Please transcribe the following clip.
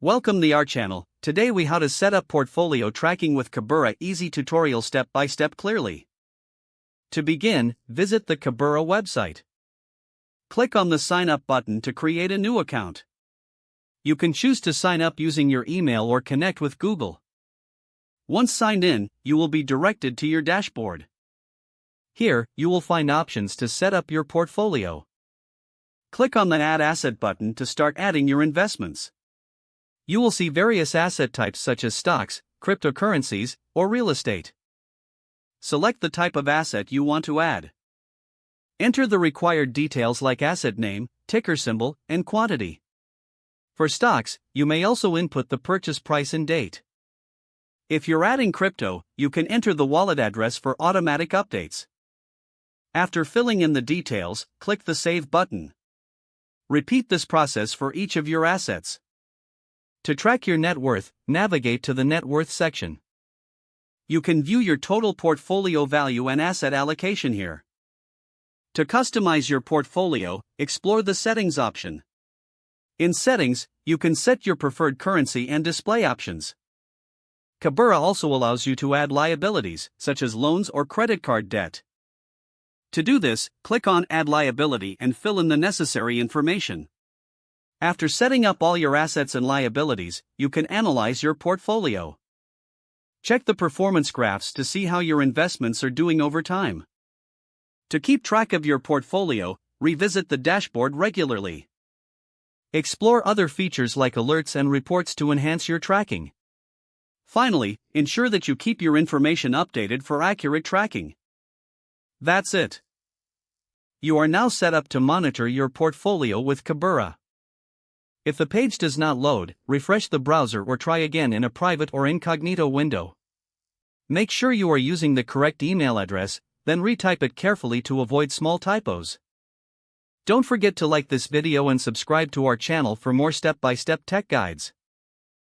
Welcome to our channel. Today we how to set up portfolio tracking with Kubera, easy tutorial step by step clearly. To begin, visit the Kubera website. Click on the sign up button to create a new account. You can choose to sign up using your email or connect with Google. Once signed in, you will be directed to your dashboard. Here, you will find options to set up your portfolio. Click on the Add Asset button to start adding your investments. You will see various asset types such as stocks, cryptocurrencies, or real estate. Select the type of asset you want to add. Enter the required details like asset name, ticker symbol, and quantity. For stocks, you may also input the purchase price and date. If you're adding crypto, you can enter the wallet address for automatic updates. After filling in the details, click the Save button. Repeat this process for each of your assets. To track your net worth, navigate to the Net Worth section. You can view your total portfolio value and asset allocation here. To customize your portfolio, explore the Settings option. In Settings, you can set your preferred currency and display options. Kubera also allows you to add liabilities, such as loans or credit card debt. To do this, click on Add Liability and fill in the necessary information. After setting up all your assets and liabilities, you can analyze your portfolio. Check the performance graphs to see how your investments are doing over time. To keep track of your portfolio, revisit the dashboard regularly. Explore other features like alerts and reports to enhance your tracking. Finally, ensure that you keep your information updated for accurate tracking. That's it. You are now set up to monitor your portfolio with Kubera. If the page does not load, refresh the browser or try again in a private or incognito window. Make sure you are using the correct email address, then retype it carefully to avoid small typos. Don't forget to like this video and subscribe to our channel for more step-by-step tech guides.